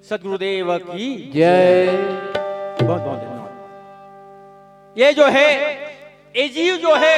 सदगुरुदेव की जय। बहुत बहुत धन्यवाद। ये जो है ये जीव जो है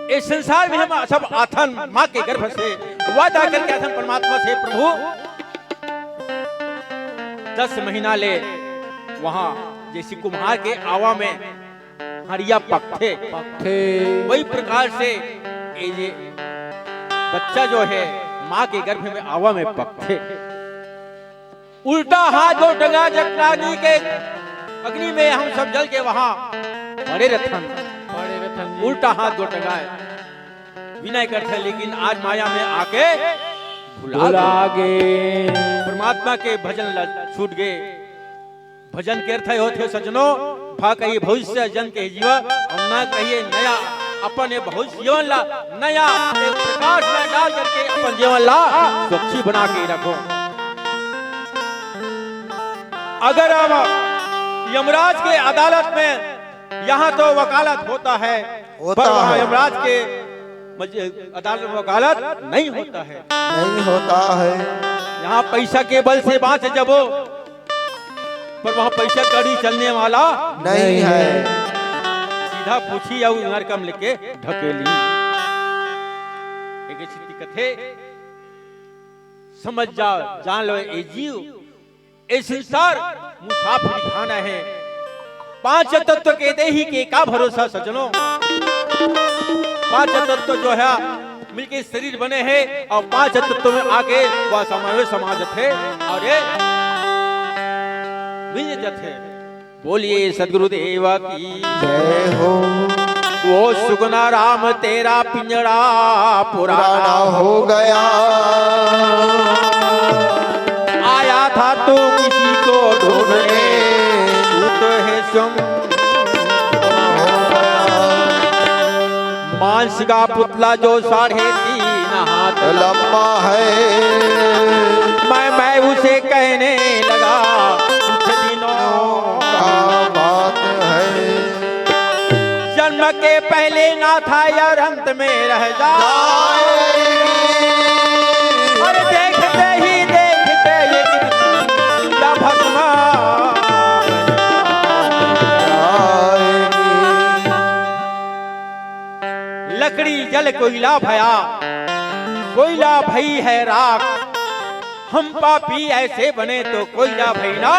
इस संसार में हम सब आथन माँ के गर्भ से वादा करके आथन परमात्मा से प्रभु 10 महीना ले वहां जैसे कुम्हार के आवा में हरिया पकते वही प्रकार से ये बच्चा जो है माँ के गर्भ में आवा में पकते उल्टा हाथ जो डंगा जगनानी के अग्नि में हम सब जल के वहां बड़े रथन उल्टा हाथ दो टंगाए विनय करते, लेकिन आज माया में आके भुला गए। परमात्मा के भजन छूट गए। भजन के अर्थ होते सजनों भा कहिए भविष्य जन के जीवा और न कहिए नया अपन भविष्य जीवन ला नया प्रकाश में डाल करके अपन जीवन ला स्वच्छ बना के रखो। अगर हम यमराज के अदालत में यहाँ तो वकालत होता है पर वहाँ यमराज के अदालत में वकालत नहीं होता है। यहाँ पैसा के बल से बात जबो पर वहाँ पैसा कड़ी चलने वाला नहीं है। सीधा पूछी और नरकम लेके ढकेली। एक स्थिति कथे समझ जाओ जान लो ए जीव ए संसार मुसाफिर खाना है। 5 तत्व के देही के का भरोसा सजनों। 5 तत्व जो है मिलके शरीर बने हैं और 5 तत्व में आके वह समाज थे और ये विजय थे। बोलिए सदगुरुदेव की जय हो। वो सुगुना राम तेरा पिंजरा पुराना हो गया। आया था तो किसी को ढूंढने तू तो है स्वयं मांस का पुतला जो 3.5 हाथ लंबा है। मैं उसे कहने लगा कुछ दिनों का बात है। जन्म के पहले ना था यार अंत में रह जाएगी। और देखते ही देखते ये कितना भस्मा लकड़ी जल कोयला भया कोयला भई है राख। हम पापी ऐसे बने तो कोयला भई ना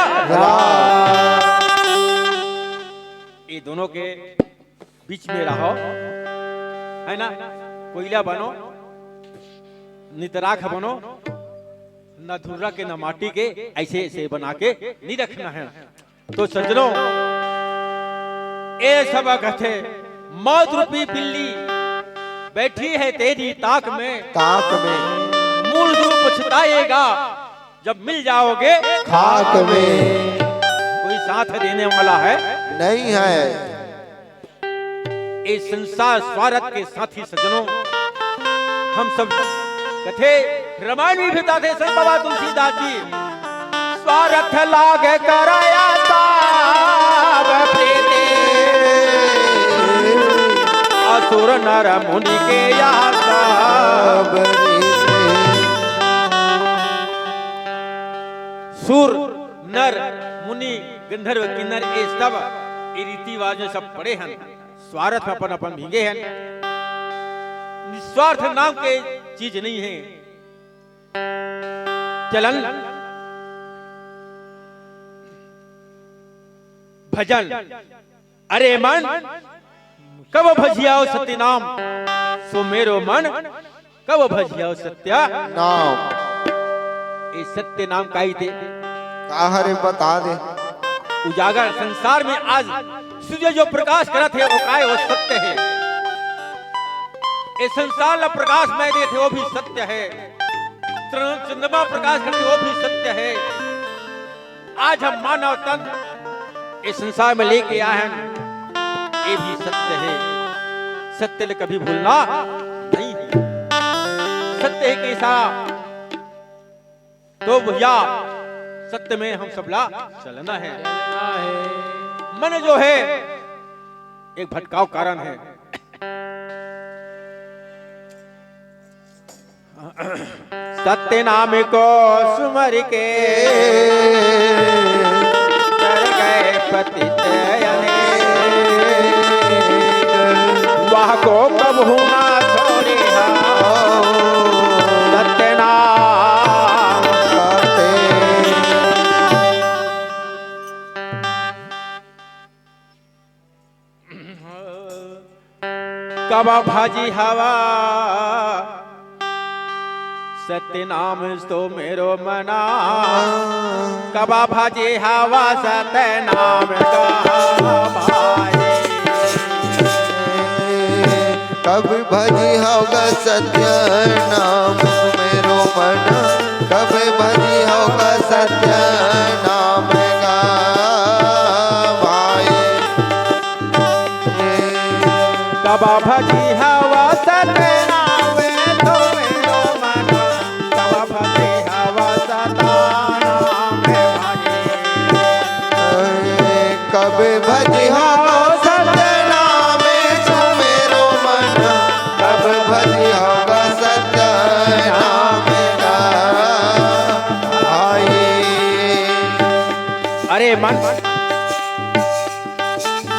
ये दोनों के बीच में रहो है ना। कोयला बनो नितराख बनो न धुर्रा के न माटी के ऐसे ऐसे बना के नहीं रखना है। तो सज्जनों ये सब कथे मौत रूपी बिल्ली बैठी है तेरी ताक में मूल रूप पछताएगा जब मिल जाओगे खाक में। कोई साथ देने वाला है नहीं है। इस संसार स्वार्थ के साथी सज्जनों हम सब कथे रामायण में बताते संत बाबा तुलसीदास जी स्वार्थ लाग कराया ताब प्रीति असुर नर मुनि के सुर नर मुनि गंधर्व किन्नर ये सब रीति रिवाज में सब पड़े हैं। स्वार्थ अपन अपन भीगे हैं। निस्वार्थ नाम के चीज नहीं है। चलन भजन अरे मन कब भजियाओ सत्य नाम सो मेरो मन कब भजियाओ सत्य नाम। ये सत्य नाम का ही थे हरे बता दे। उजागर संसार में आज सूर्य जो प्रकाश करत है वो काय वो सत्य है। ये संसार ला प्रकाश में दे थे वो भी सत्य है। चंद्रमा प्रकाश करते वो भी सत्य है। आज हम मानव तन इस संसार में लेके आए हैं ये भी सत्य है। सत्य ने कभी भूलना नहीं है। सत्य है कैसा तो भैया सत्य में हम सबला चलना है। मन जो है एक भटकाव कारण है। सत्य नाम को सुमर के कर गए पतित अनेक। वह को कबहू ना छोड़े सत्य नाम करते। कब भाजी हवा सत्य नाम तो मेरो मना। कबा भाजी हवा सत्य नाम का भाई। कब भजी होगा सत्य नाम मेरो मन। कब भजी होगा सत्य नाम का भाई। कबा भाजी हवा सत्य नाम तो मेरो मन। कबा भाजी हवा सत्य नाम भाई। कब भजी होगा सत्य नाम मेरो मन। कब भजी होगा सत्य नाम का भाई। अरे मन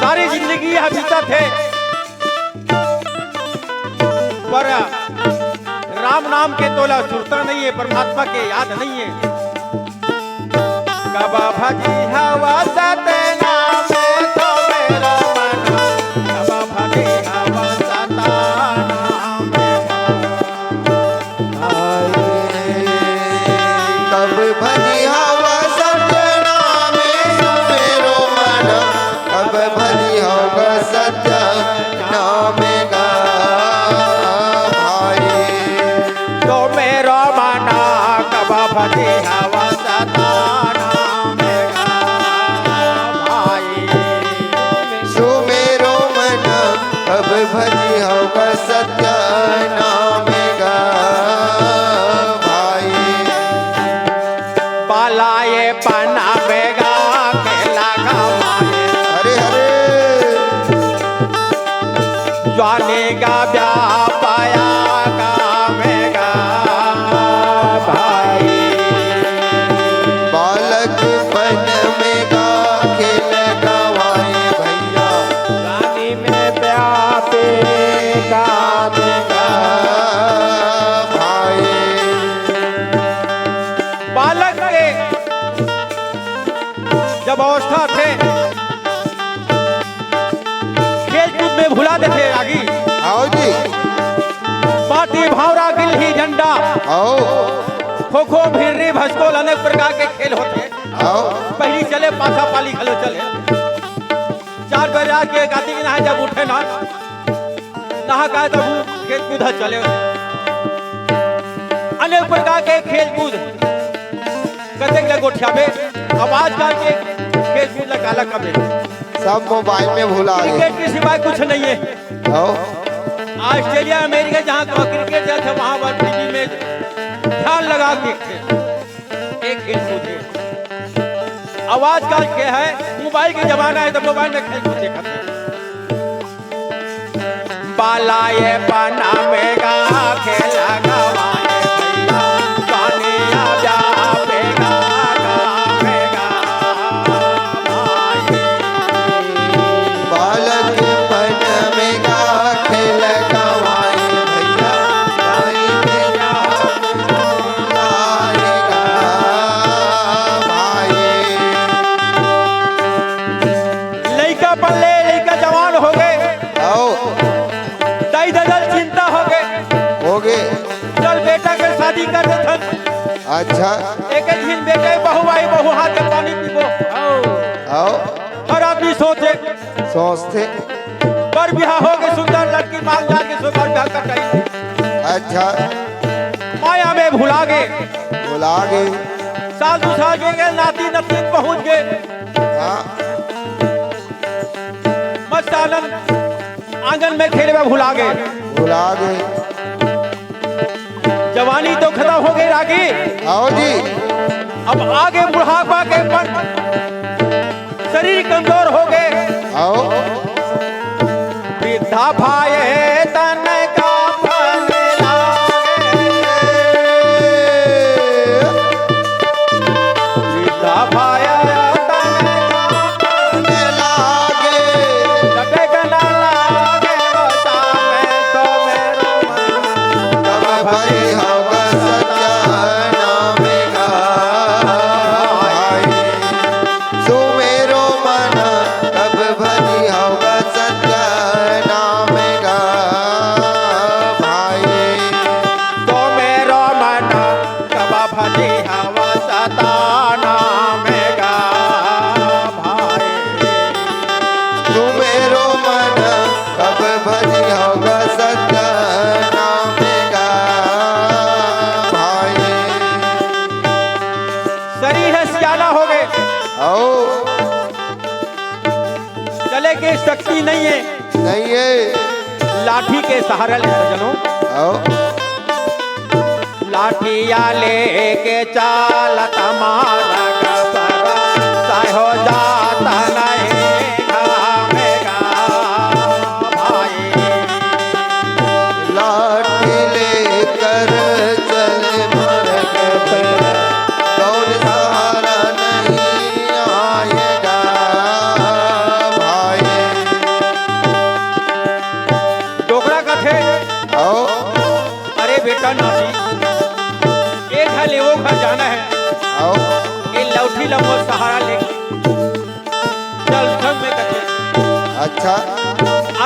सारी जिंदगी यह बीता थे पर राम नाम के तोला सुरता नहीं है, परमात्मा के याद नहीं है। कबा भजी हवा सत्य नाम तो मेरो मन। कबा भजी हवा सत्य नाम कब भजी होगा सत्य नाम मेरो मन। कब भजी होगा सत्य नाम का भाई। तो मेरो मना। कबा भजी हवा सत्य नाम भाई। सुमेरो मन। कब भजी होगा सत्य नाम का भाई। पालाए पना बेगा के लगा मारे। हरे हरे जाने का ब्याह पाया का मेगा भाई। बालक पन में गा खेल गवाए भैया। रानी में ब्याह पे का मेगा भाई। बालक के जब अवस्था थे खेल कूद में भुला देते रागी। आओ जी बाटी भावरा गिल्ली झंडा आओ खो खो भिर्री भस्कोल अनेक प्रकार के खेल होते। आओ। पहली चले पाछा पाली खलो चले। 4 बजे आके गाती की नहा जब उठे ना नहा का तब खेल कूद चले। अनेक प्रकार के खेल कूद कते के गोठिया में आवाज करके खेल कूद लगा कबे सब मोबाइल में भुला गए। क्रिकेट के सिवाय कुछ नहीं है। आओ ऑस्ट्रेलिया अमेरिका जहाँ तो क्रिकेट जाते वहां पर टीवी में ध्यान लगा के देखते एक खेल कूद है। आवाज का क्या है मोबाइल के जमाना है तो मोबाइल में खेल कूद देखते हैं। बालाए पाना में गा खेला गवाए भैया। पानिया जा पेगा गा पेगा भाई। बालक पन में गा खेल गवाए भैया। भाई मेरा बुलाएगा भाई। लड़का पल्ले लड़का जवान हो गए। आओ दाई ददल चिंता हो गए। हो गए। चल बेटा के शादी कर देथन। अच्छा एक दिन बेटे बहू आई बहू हाथ के पानी पीबो। आओ हर आदमी सोचे सोचते। पर बिहार हो गए सुंदर लड़की मांग जा के सो पर बिहार कटाई। अच्छा माया में भुला गए। बुला गए। साल 2 साल के गए नाती नतीन पहुंच गए। हाँ मस्तानन आंगन में खेले में भुला गए। बुला गए। जवानी तो खत्म हो गई रागी। आओ जी अब आगे बुढ़ापा के पन शरीर कमजोर हो गए। आओ वृद्धा भाई तन का फल लागे। के शक्ति नहीं है, नहीं है। लाठी के सहारा ले सजनों। आओ लाठिया लेके चालत मारग पर साहो जाता नहीं घामेगा भाई। लाठी लेकर चले मार्ग पर कौन सहारा नहीं आएगा भाई। डोकरा का थे। आओ अरे बेटा नाती, एक है ले वो घर जाना है। आओ ये लौठी लम्बो सहारा ले चल सब में कथे। अच्छा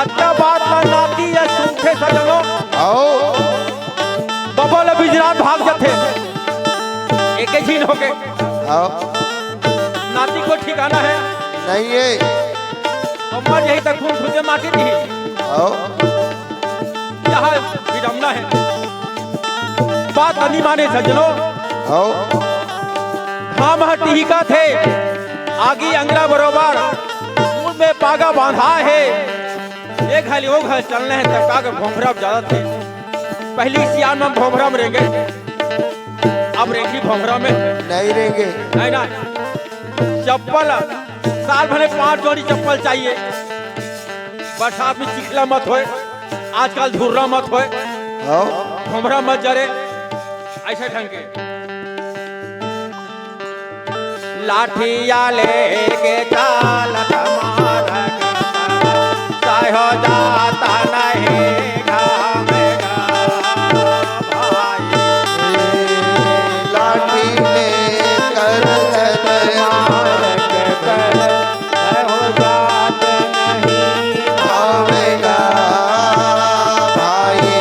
अच्छा बात ना नाती या सुनते सजनो। आओ बबल बिजरात भाग जाते एक ही छीन हो गए। आओ नाती को ठिकाना है नहीं है। अम्मा यही तक खून खुदे माटी नहीं। आओ यहाँ विडम्बना है, बात नहीं माने सजनो। आओ हम टीका थे आगी अंगरा बरोबर मुंह में पागा बांधा है। एक हाली वो घर चलने हैं तब का भोमरा ज्यादा थे। पहली सियान में भोमरा में रहेंगे, अब रेखी भोमरा में नहीं रहेंगे। नहीं ना। चप्पल साल भरे 5 जोड़ी चप्पल चाहिए। बरसात में चिखला मत होए, आजकल धुर्रा मत होए, आओ भोमरा मत जरे ऐसे ढंग के। लाठिया लेके चालत मारग पर साहो जाता नहीं घामेगा भाई। लाठी लेकर चले मारग पर साहो जाता नहीं आवेगा भाई।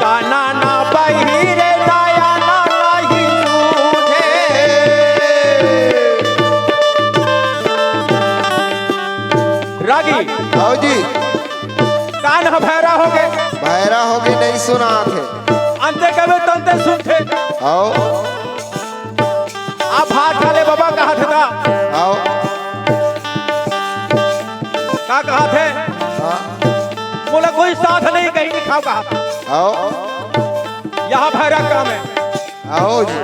काना ना बहिरे दाया ना नहीं सूझे। रागी आओ जी कान भैरा हो गए, बहरा होगी नहीं सुना थे। अंते कभी तंते सुनते। आओ आप हाथ डाले बाबा कहा था आओ का कहा थे हाँ, बोला कोई साथ नहीं कहीं नहीं खाओ कहा था। आओ यहाँ भैरा काम है। आओ जी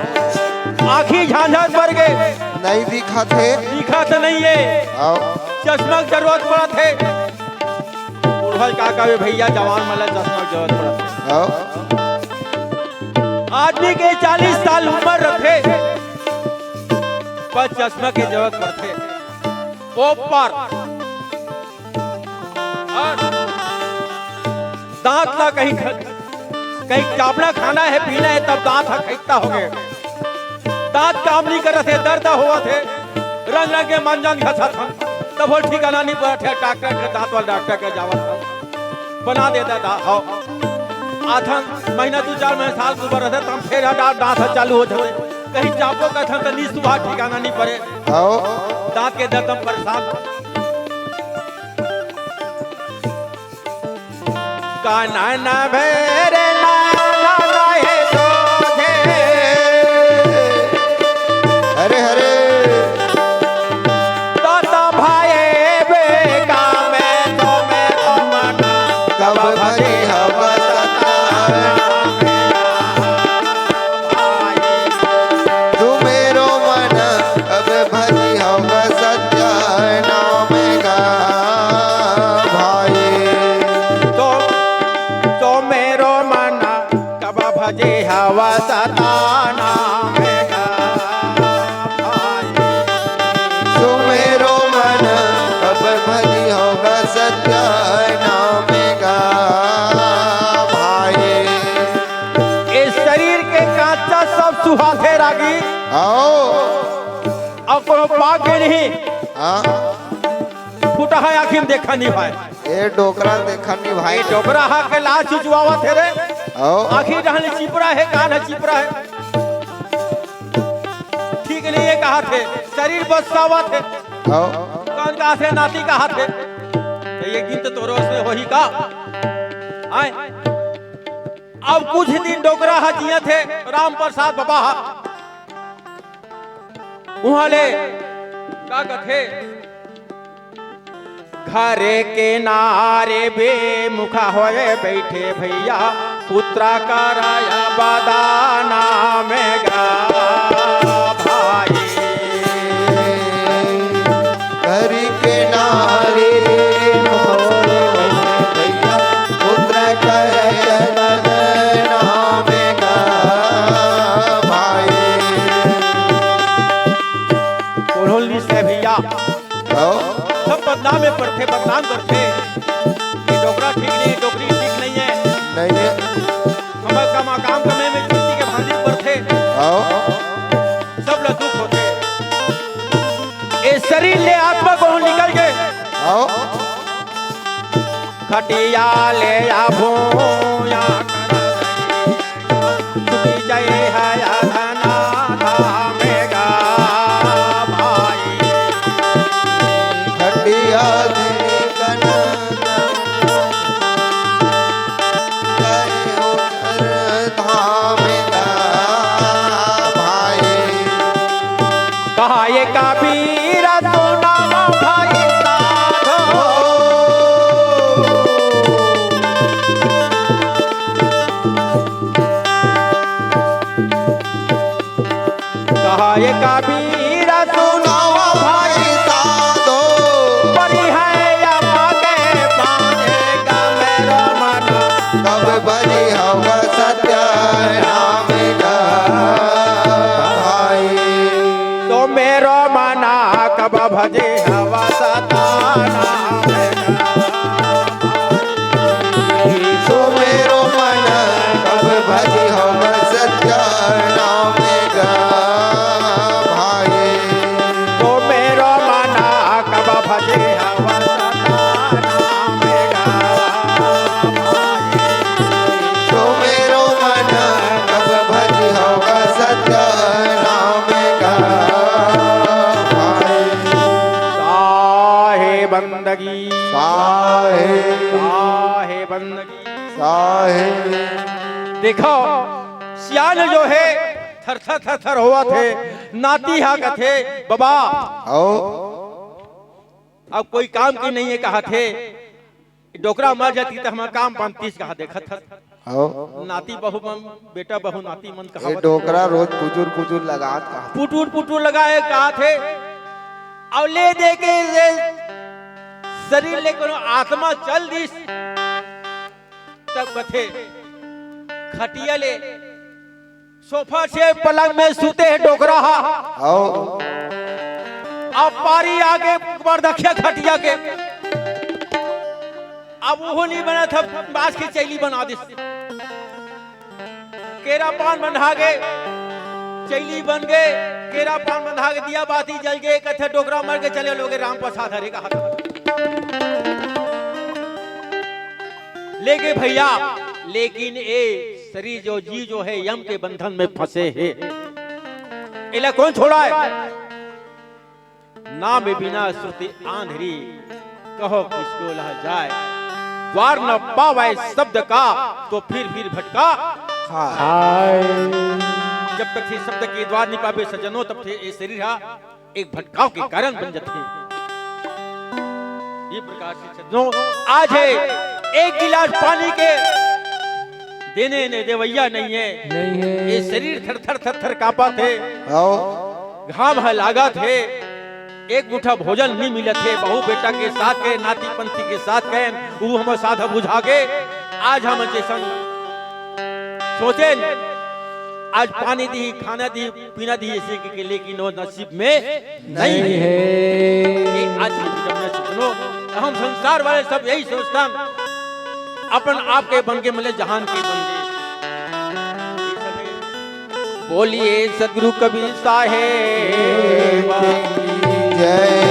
आँखी झांझार पड़ गए, नहीं दिखा थे। दिखा तो नहीं है, आओ चश्मा की जरूरत पड़ा थे। बुढ़ल काका भी भैया जवान मतलब चश्मा की जरूरत पड़ा थे। आओ आदमी के 40 साल उम्र रखे पर चश्मा की जरूरत पड़ते। ऊपर और दांत ना कहीं चावला खाना है पीना है तब दांत खींचता हो गए। दांत काम नहीं कर रहे थे, दर्द हुआ थे, रंग रंग के मंजन घसा था तब वो ठिकाना नहीं पड़ा थे। डॉक्टर के दांत वाला डॉक्टर के जावा था बना देता था। हाँ आधा महीना 2-4 महीने साल ऊपर रहते तब फिर दांत चालू हो जाए। कहीं चापो का था तो नी सुबह ठिकाना नहीं पड़े, आओ दांत के दर्द में परेशान। काना ना भेरे ना रहे सोझे। हरे हरे दाता भाई बेका में तो मना कब भरी हवा तू मेरो मन कब भरी हवा सत्य नाम का भाई। तो मेरो मन कब भजे हवा सताना मेगा भाई। तू मेरो मन कब भरी होगा सत्य नाम का भाई। इस शरीर के कांचा सब सुहाथे रागी आओ और कोनो पाके नहीं हाँ फूटा है आखिर में देखा नहीं भाई। ये डोकरा देखा नहीं भाई। ये डोबरा हा के लाश चुचवावा थे रे। आओ आखिर रहने चिपरा है, कान है चिपरा है। ठीक नहीं ये कहा थे, शरीर बसावा थे, आओ कान कहा थे, नाती कहा थे। तो ये गिनत तोरो से हो ही का आए। अब कुछ दिन डोकरा हा जिया थे राम प्रसाद बाबा हा वहां ले का कथे खरे के नारे बेमुखा होए बैठे भैया पुत्रा कराया बदाना में गा भाई हरि के नारे भैया पुत्र कहे नाम गा भाई कोल्होली से भैया सब बदनाम में पड़ते बदनाम करते ये डोकरा ठीक नहीं डोकरी ठीक नहीं है नहीं है हमारे काम समय में चुट्टी के भांजी पड़ते सब लोग दुख होते ये शरीर ले आत्मा को निकल गए खटिया ले आभो या छुट्टी जय है या धना धामेगा भाई खटिया कहा ये कबीरा तो नाम भाई साधो कहा ये कबीरा तो नाम भाई साधो बड़ी है या मांगे पाएगा मेरा मन कब बनी होगा सत्य नाम गा भाई तो मेरो मना कब भजे हवा सताना सो मेरो मन कब भजी होगा सत्य नाम गा भाई तो मेरो मना कब भजे हवा सताना सो मेरो मन कब भजी होगा सत्य नाम गा भाई साहे बंदगी साहे साहे बंदगी साहे देखो सियान जो है थर थर थर थर हुआ थे नाती हा कथे बाबा आओ अब कोई काम की नहीं है कहा थे डोकरा मर जाती तो हमारा काम बनतीस कहा देखा था आओ नाती बहु मन बेटा बहु नाती मन ये कहा डोकरा रोज पुजुर पुजुर लगात का पुटूर पुटूर लगाए कहा थे और ले दे के शरीर ले कोनो आत्मा चल दिस तब कथे खटिया ले सोफा से पलंग में सूते है डोकरा आओ अब पारी आगे बरदखिया खटिया के अब वो नहीं बना था बांस की चैली बना दी केरा पान बंधा गए चैली बन गए केरा पान बंधा के दिया बाती जल गए कथे डोकरा मर के चले लोगे राम प्रसाद हरे कहा ले गए भैया लेकिन ए शरीर जो जी जो है यम के बंधन में फंसे है इला कौन छोड़ा है नाम बिना श्रुति आंधरी कहो किसको लह जाए द्वार न पावे शब्द का तो फिर भटका जब तक से शब्द के द्वार नहीं पावे सजनों तब थे ये शरीर एक भटकाव के कारण बन जाते ये प्रकार से सजनों आज है एक गिलास पानी के देने ने देवैया नहीं है ये शरीर थर थर थर थर कांपा थे आओ घाम है लागा थे एक मुठा भोजन नहीं मिले थे बहु बेटा के साथ गए नाती पंथी के साथ गए वो हम साधा बुझा के आज हम जैसा सोचे आज पानी दी खाना दी पीना दी ऐसे के लेकिन वो नसीब में नहीं है आज सुनो हम संसार वाले सब यही सोचता अपन आप के बन के मिले जहान के बन गए बोलिए सदगुरु कबीर साहेब जय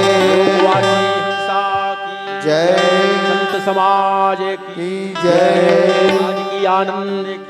जय संत समाज की जय आज की आनंद की